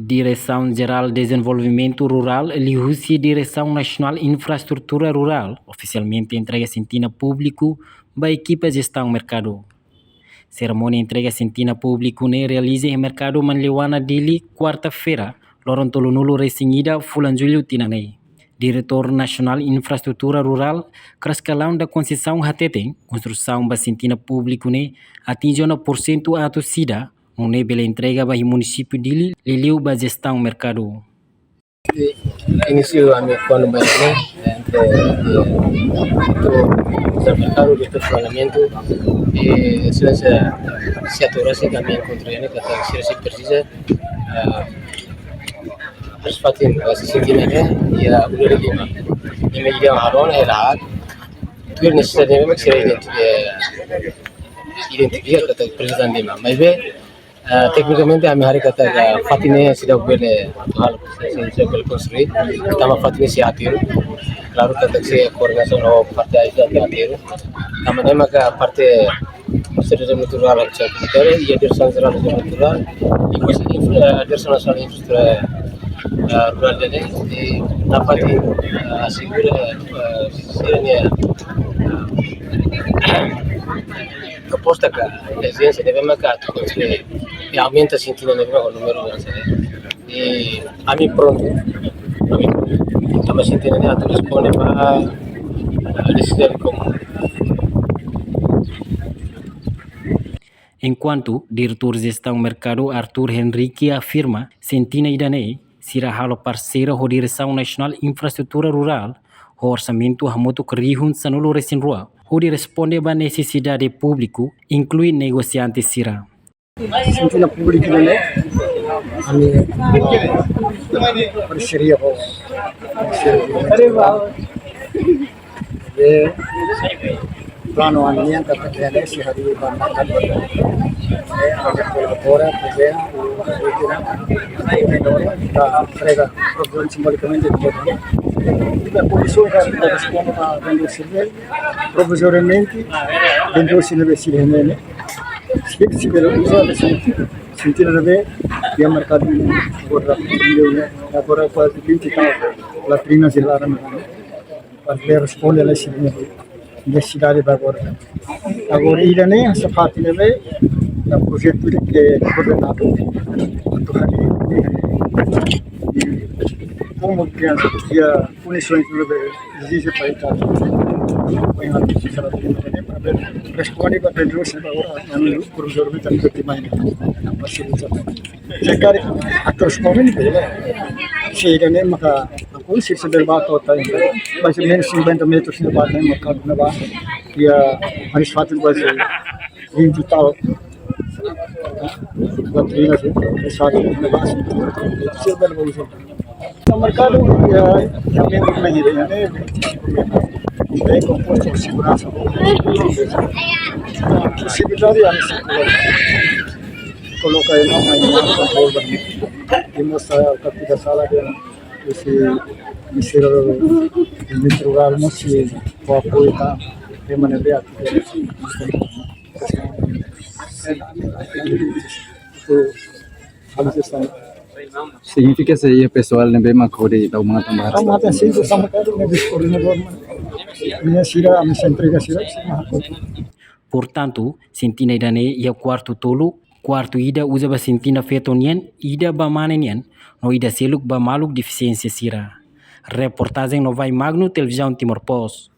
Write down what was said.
Direção-Geral de Desenvolvimento Rural, LIHUSI, Direção Nacional Infraestrutura Rural, oficialmente entrega sentina público para equipa gestão mercado. Cerimônia entrega sentina público ne realiza em mercado Manlewana Dili quarta-feira, Lorontolo Nulo Resinhida, Fulan Julho Tinanei. Diretor Nacional Infraestrutura Rural, Crascalão da Conceição Hateten, construção da sentina público ne atinge 1% a torcida, onde pela entrega para o município de Liliu para gestão mercado. Inicio a mi cuando me entre el mercado de funcionamiento se atorase también controlando que tal se precisa harus fatin sesingkirnya ya udah lima media haron erat tuh necesariamente memang saya identificar kata presiden lima maybe técnicamente kami hari kata fatine sudah boleh hal sudah construir pertama fatine si atir lalu kata si koordinasi no partai itu atir kami maka partai Serta natural yang saya pikir, ia dirasa natural, ikut dirasa nasional infrastruktur rural ini dapat asigura sirnya proposta que residencia deve marcar construir e aumenta sentina neve o número de e a mim pronto a mim sentina ne atu responde para decisão comum. Enquanto diretor gestão mercado Arthur Henrique afirma, Sentina Idanei será halo parceira da Direção Nacional Infraestrutura Rural, o orçamento a moto kerihun sanulo resin rua, onde responde a necessidade público, inclui negociante sira. Sentina público ne, kami parceria ho, plano anian kata kene si hari bandakan agora presena kita frega problem simbolicamente kita polisi kita responde a vender serviço provvisoriamente vender serviço ne se pelo uso da sentir deve dia mercado agora quase 20 latrina celular para responder a esse necessidade agora. Agora ele nem essa parte leve o projeto que coordenado do como criança que a punições exige para estar põe a necessidade para responder para dentro se agora não provavelmente não tem mais se cara a correspondente se ele nem maka aku sih sebenarnya kota ini masih menos 50 metros de bata em mercado na base e a asfalto quase 20 tal latrinas asfalto na base se bem vamos no mercado já bem na ideia né bem composto de segurança possibilidade a colocar em uma controle e mostrar a capita sala de esse Ministro Rural não se pode apoiar de maneira Significa que pessoal nem bem macori da uma tambah. Sama ada sih sama kali nebis koordinador minha sira a minha entrega sira Portanto, Sentina Idane ia quarto tolo, quarto ida usa ba Sentina fetonian, ida ba manenian, no ida seluk ba maluk deficiência sira. Reportagem no Vai Magno, Televisão Timor Post.